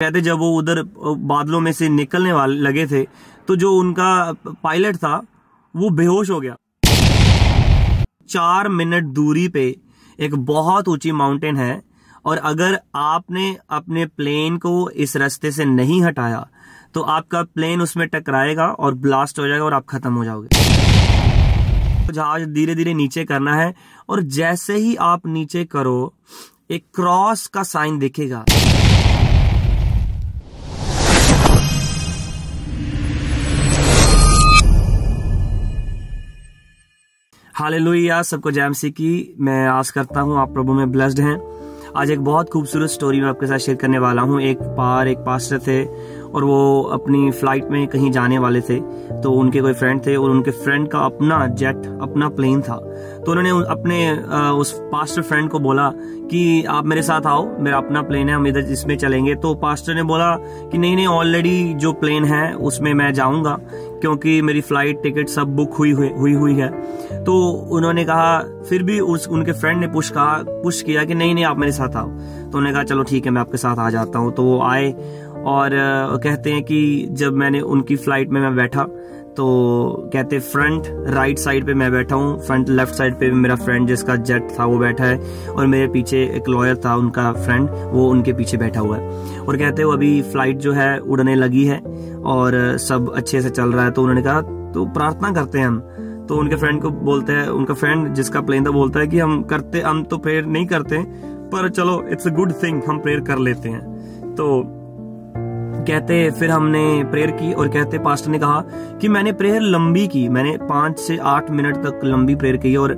कहते जब वो उधर बादलों में से निकलने वाले लगे थे तो जो उनका पायलट था वो बेहोश हो गया। 4 मिनट दूरी पे एक बहुत ऊंची माउंटेन है और अगर आपने अपने प्लेन को इस रास्ते से नहीं हटाया तो आपका प्लेन उसमें टकराएगा और ब्लास्ट हो जाएगा और आप खत्म हो जाओगे। जहाज धीरे धीरे नीचे करना है और जैसे ही आप नीचे करो एक क्रॉस का साइन दिखेगा। हालेलुया, सबको जय मसीह की। मैं आस करता हूँ आप प्रभु में ब्लेस्ड हैं। आज एक बहुत खूबसूरत स्टोरी मैं आपके साथ शेयर करने वाला हूँ। एक पास्टर थे और वो अपनी फ्लाइट में कहीं जाने वाले थे, तो उनके कोई फ्रेंड थे और उनके फ्रेंड का अपना जेट, अपना प्लेन था। तो उन्होंने अपने उस पास्टर फ्रेंड को बोला कि आप मेरे साथ आओ, मेरा अपना प्लेन है, हम इधर इसमें चलेंगे। तो पास्टर ने बोला कि नहीं, ऑलरेडी जो प्लेन है उसमें मैं जाऊंगा क्योंकि मेरी फ्लाइट टिकट सब बुक हुई है। तो उन्होंने कहा, फिर भी उनके फ्रेंड ने पुश किया कि नहीं आप मेरे साथ आओ। तो उन्होंने कहा चलो ठीक है, मैं आपके साथ आ जाता हूँ। तो वो आए और कहते हैं कि जब मैंने उनकी फ्लाइट में मैं बैठा तो कहते फ्रंट राइट साइड पे मैं बैठा हूँ, फ्रंट लेफ्ट साइड पे मेरा फ्रेंड जिसका जेट था वो बैठा है और मेरे पीछे एक लॉयर था, उनका फ्रेंड, वो उनके पीछे बैठा हुआ है। और कहते वो अभी फ्लाइट जो है उड़ने लगी है और सब अच्छे से चल रहा है। तो उन्होंने कहा तो प्रार्थना करते हैं हम। तो उनके फ्रेंड को बोलते हैं, उनका फ्रेंड जिसका प्लेन था बोलता है कि हम तो प्रेयर नहीं करते, पर चलो इट्स अ गुड थिंग, हम प्रेयर कर लेते हैं। तो कहते फिर हमने प्रेयर की और कहते पास्टर ने कहा कि मैंने प्रेयर लंबी की, मैंने 5 से 8 मिनट तक लंबी प्रेयर की। और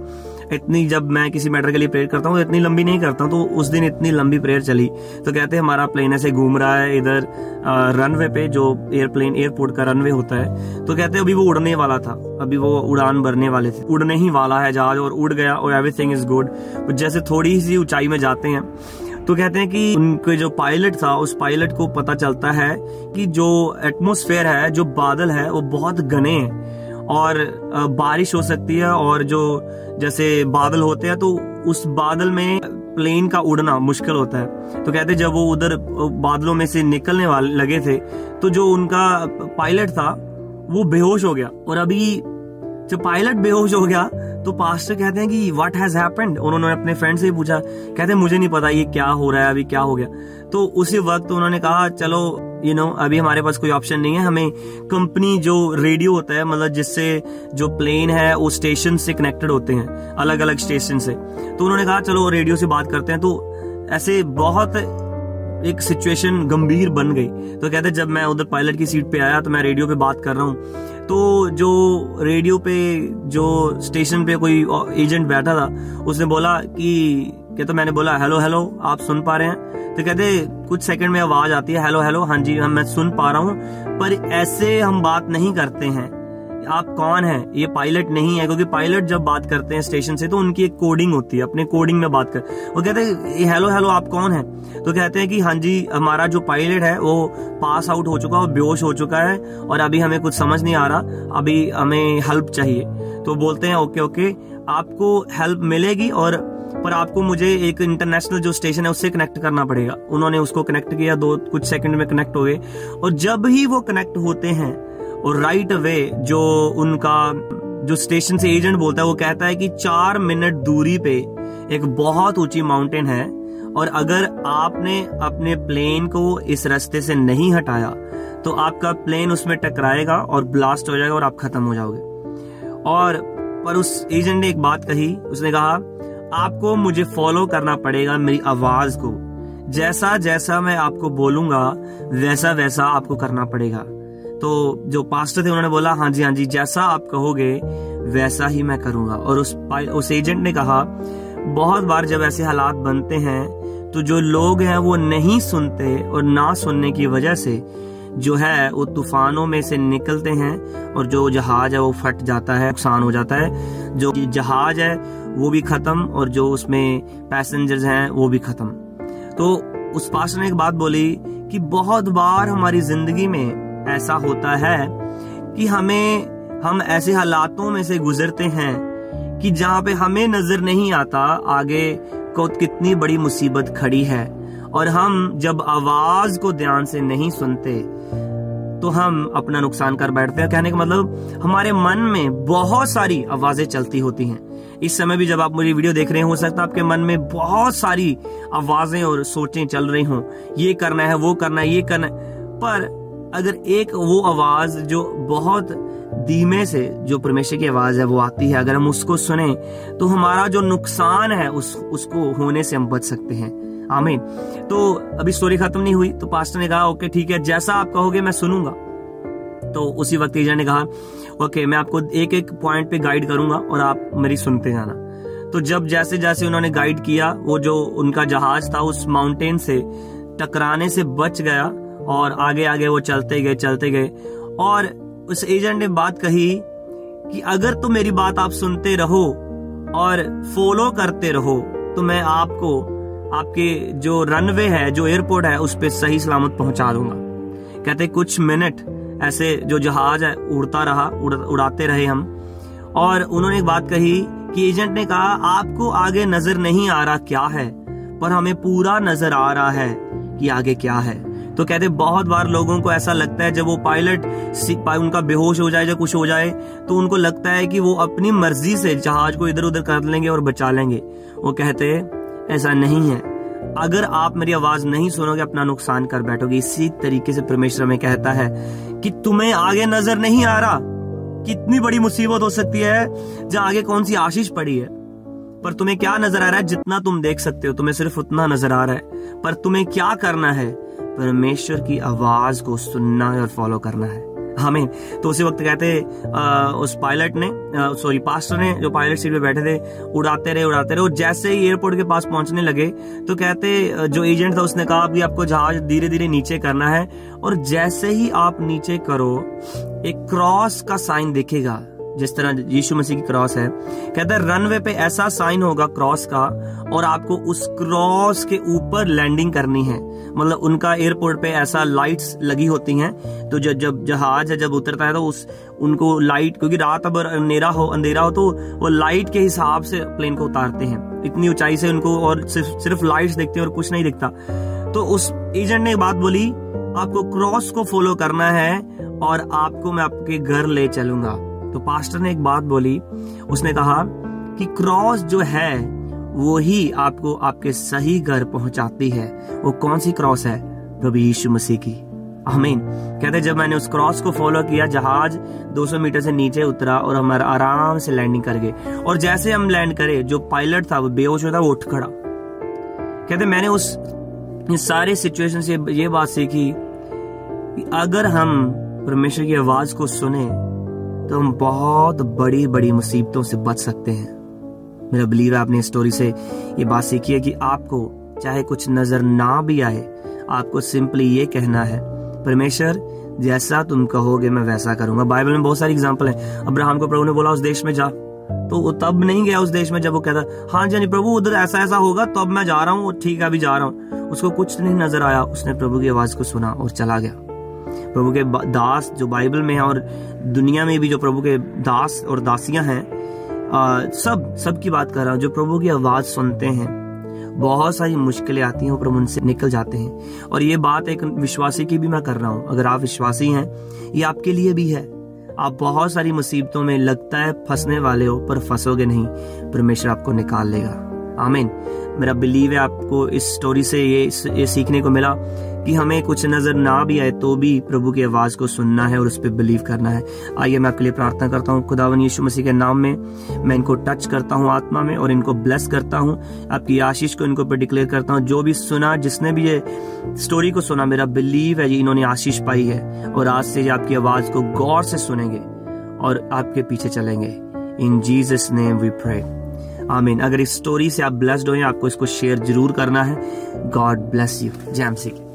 इतनी, जब मैं किसी मैटर के लिए प्रेयर करता हूँ इतनी लंबी नहीं करता हूँ, तो उस दिन इतनी लंबी प्रेयर चली। तो कहते हमारा प्लेन ऐसे घूम रहा है इधर रनवे पे, जो एयरपोर्ट का रनवे होता है। तो कहते अभी वो उड़ने वाला था, अभी वो उड़ान भरने वाले थे, उड़ने ही वाला है जहाज और उड़ गया और एवरीथिंग इज गुड। जैसे थोड़ी सी ऊंचाई में जाते हैं तो कहते हैं कि उनके जो पायलट था उस पायलट को पता चलता है कि जो एटमॉस्फेयर है, जो बादल है वो बहुत घने हैं और बारिश हो सकती है, और जो जैसे बादल होते हैं तो उस बादल में प्लेन का उड़ना मुश्किल होता है। तो कहते जब वो उधर बादलों में से निकलने वाले लगे थे तो जो उनका पायलट था वो बेहोश हो गया। और अभी जब पायलट बेहोश हो गया तो पास्टर कहते हैं कि व्हाट हैज हैपेंड। उन्होंने अपने फ्रेंड से पूछा, कहते हैं मुझे नहीं पता ये क्या हो रहा है, अभी क्या हो गया। तो उसी वक्त उन्होंने कहा चलो अभी हमारे पास कोई ऑप्शन नहीं है, हमें कंपनी जो रेडियो होता है, मतलब जिससे जो प्लेन है वो स्टेशन से कनेक्टेड होते हैं, अलग अलग स्टेशन से। तो उन्होंने कहा चलो रेडियो से बात करते हैं। तो ऐसे बहुत एक सिचुएशन गंभीर बन गई। तो कहते जब मैं उधर पायलट की सीट पे आया तो मैं रेडियो पे बात कर रहा हूँ, तो जो रेडियो पे जो स्टेशन पे कोई एजेंट बैठा था उसने बोला कि तो मैंने बोला हेलो हेलो, आप सुन पा रहे हैं? तो कहते कुछ सेकंड में आवाज आती है, हेलो हेलो, हाँ जी मैं सुन पा रहा हूँ, पर ऐसे हम बात नहीं करते हैं। आप कौन है? ये पायलट नहीं है, क्योंकि पायलट जब बात करते हैं स्टेशन से तो उनकी एक कोडिंग होती है, अपने कोडिंग में बात कर। वो कहते हैं हेलो हेलो, आप कौन है? तो कहते हैं कि हाँ जी हमारा जो पायलट है वो पास आउट हो चुका है, बेहोश हो चुका है और अभी हमें कुछ समझ नहीं आ रहा, अभी हमें हेल्प चाहिए। तो बोलते हैं ओके आपको हेल्प मिलेगी, और पर आपको मुझे एक इंटरनेशनल जो स्टेशन है उससे कनेक्ट करना पड़ेगा। उन्होंने उसको कनेक्ट किया, कुछ सेकंड में कनेक्ट हो गए। और जब ही वो कनेक्ट होते हैं और राइट अवे जो उनका जो स्टेशन से एजेंट बोलता है वो कहता है कि 4 मिनट दूरी पे एक बहुत ऊंची माउंटेन है और अगर आपने अपने प्लेन को इस रास्ते से नहीं हटाया तो आपका प्लेन उसमें टकराएगा और ब्लास्ट हो जाएगा और आप खत्म हो जाओगे। और पर उस एजेंट ने एक बात कही, उसने कहा आपको मुझे फॉलो करना पड़ेगा, मेरी आवाज को, जैसा जैसा मैं आपको बोलूंगा वैसा वैसा आपको करना पड़ेगा। तो जो पास्टर थे उन्होंने बोला हाँ जी जैसा आप कहोगे वैसा ही मैं करूंगा। और उस एजेंट ने कहा बहुत बार जब ऐसे हालात बनते हैं तो जो लोग हैं वो नहीं सुनते और ना सुनने की वजह से जो है वो तूफानों में से निकलते हैं और जो जहाज है वो फट जाता है, नुकसान हो जाता है। जो जहाज है वो भी खत्म और जो उसमें पैसेंजर्स हैं वो भी खत्म। तो उस पास्टर ने एक बात बोली कि बहुत बार हमारी जिंदगी में ऐसा होता है कि हम ऐसे हालातों में से गुजरते हैं कि जहाँ पे हमें नजर नहीं आता आगे को कितनी बड़ी मुसीबत खड़ी है और हम जब आवाज को ध्यान से नहीं सुनते तो हम अपना नुकसान कर बैठते हैं। कहने का मतलब हमारे मन में बहुत सारी आवाजें चलती होती हैं। इस समय भी जब आप मेरी वीडियो देख रहे हो सकता है आपके मन में बहुत सारी आवाजें और सोचें चल रही हों, ये करना है, वो करना है, ये करना है। पर अगर एक वो आवाज जो बहुत धीमे से, जो परमेश्वर की आवाज है वो आती है, अगर हम उसको सुने तो हमारा जो नुकसान है उसको होने से हम बच सकते हैं। आमीन। तो अभी स्टोरी खत्म नहीं हुई, तो पास्टर ने कहा ओके ठीक है, जैसा आप कहोगे मैं सुनूंगा। तो उसी वक्त एजेंट ने कहा ओके, मैं आपको एक एक पॉइंट पे गाइड करूंगा और आप मेरी सुनते जाना। तो जब जैसे जैसे उन्होंने गाइड किया, वो जो उनका जहाज था उस माउंटेन से टकराने से बच गया और आगे आगे वो चलते गए। और उस एजेंट ने बात कही कि अगर तो मेरी बात आप सुनते रहो और फॉलो करते रहो तो मैं आपको आपके जो रनवे है, जो एयरपोर्ट है, उस पे सही सलामत पहुंचा दूंगा। कहते कुछ मिनट ऐसे जो जहाज है उड़ता रहा, उड़ाते रहे हम। और उन्होंने एक बात कही कि एजेंट ने कहा आपको आगे नजर नहीं आ रहा क्या है, पर हमें पूरा नजर आ रहा है कि आगे क्या है। तो कहते बहुत बार लोगों को ऐसा लगता है जब वो पायलट उनका बेहोश हो जाए या कुछ हो जाए तो उनको लगता है कि वो अपनी मर्जी से जहाज को इधर उधर कर लेंगे और बचा लेंगे। वो कहते ऐसा नहीं है, अगर आप मेरी आवाज नहीं सुनोगे अपना नुकसान कर बैठोगे। इसी तरीके से परमेश्वर में कहता है कि तुम्हें आगे नजर नहीं आ रहा, कितनी बड़ी मुसीबत हो सकती है जहां आगे कौन सी आशीष पड़ी है, पर तुम्हें क्या नजर आ रहा है? जितना तुम देख सकते हो तुम्हें सिर्फ उतना नजर आ रहा है। पर तुम्हें क्या करना है? परमेश्वर की आवाज को सुनना है और फॉलो करना है। हमें तो उसी वक्त कहते उस पायलट ने पास्टर ने, जो पायलट सीट पे बैठे थे, उड़ाते रहे और जैसे ही एयरपोर्ट के पास पहुंचने लगे तो कहते जो एजेंट था उसने कहा कि आपको जहाज धीरे धीरे नीचे करना है और जैसे ही आप नीचे करो एक क्रॉस का साइन दिखेगा, जिस तरह यीशु मसीह की क्रॉस है। कहते हैं रनवे पे ऐसा साइन होगा क्रॉस का और आपको उस क्रॉस के ऊपर लैंडिंग करनी है। मतलब उनका एयरपोर्ट पे ऐसा लाइट्स लगी होती हैं, तो जब जहाज जब उतरता है तो उनको लाइट, क्योंकि रात अब अंधेरा हो तो वो लाइट के हिसाब से प्लेन को उतारते हैं इतनी ऊंचाई से उनको, और सिर्फ लाइट्स दिखते हैं और कुछ नहीं दिखता। तो उस एजेंट ने बात बोली आपको क्रॉस को फॉलो करना है और आपको मैं आपके घर ले चलूंगा। तो पास्टर ने एक बात बोली, उसने कहा कि क्रॉस जो है वो ही आपको आपके सही घर पहुंचाती है। वो कौन सी क्रॉस है? प्रभु यीशु मसीह की। आमीन। कहते जब मैंने उस क्रॉस को फॉलो किया, जहाज 200 मीटर से नीचे उतरा और हमारा आराम से लैंडिंग कर गए। और जैसे हम लैंड करे, जो पायलट था वो बेहोश होता वो उठ खड़ा। कहते मैंने उस सारे सिचुएशन से ये बात सीखी कि अगर हम परमेश्वर की आवाज को सुने तो हम बहुत बड़ी बड़ी मुसीबतों से बच सकते हैं। मेरा बिलीव है आपने इस स्टोरी से ये बात सीखी है कि आपको चाहे कुछ नजर ना भी आए, आपको सिंपली ये कहना है परमेश्वर जैसा तुम कहोगे मैं वैसा करूंगा। बाइबल में बहुत सारी एग्जांपल है। अब्राहम को प्रभु ने बोला उस देश में जा, तो वो तब नहीं गया उस देश में जब वो कहता हाँ जी प्रभु उधर ऐसा ऐसा होगा तब मैं जा रहा हूँ, ठीक है अभी जा रहा हूँ। उसको कुछ नहीं नजर आया, उसने प्रभु की आवाज को सुना और चला गया। प्रभु के दास जो बाइबल में है और दुनिया में भी जो प्रभु के दास और दासियां हैं, सब की बात कर रहा हूं, जो प्रभु की आवाज सुनते हैं, बहुत सारी मुश्किलें आती हैं, प्रभु उनसे निकल जाते हैं। और ये बात एक विश्वासी की भी मैं कर रहा हूं। अगर आप विश्वासी हैं, ये आपके लिए भी है। आप बहुत सारी मुसीबतों में लगता है फंसने वाले हो, पर फंसोगे नहीं, परमेश्वर आपको निकाल लेगा। आमीन। मेरा बिलीव है आपको इस स्टोरी से ये सीखने को मिला कि हमें कुछ नजर ना भी आए तो भी प्रभु की आवाज को सुनना है और उस पर बिलीव करना है। आइए मैं आपके लिए प्रार्थना करता हूँ। खुदावन यीशु मसीह के नाम में मैं इनको टच करता हूँ आत्मा में और इनको ब्लेस करता हूँ। आपकी आशीष को इनको पर डिक्लेयर करता हूँ। जो भी सुना, जिसने भी ये स्टोरी को सुना, मेरा बिलीव है इन्होंने आशीष पाई है और आज से आपकी आवाज को गौर से सुनेंगे और आपके पीछे चलेंगे। In Jesus name we pray, amen. अगर इस स्टोरी से आप ब्लेस्ड हो, आपको इसको शेयर जरूर करना है। God bless you. जय मसीह।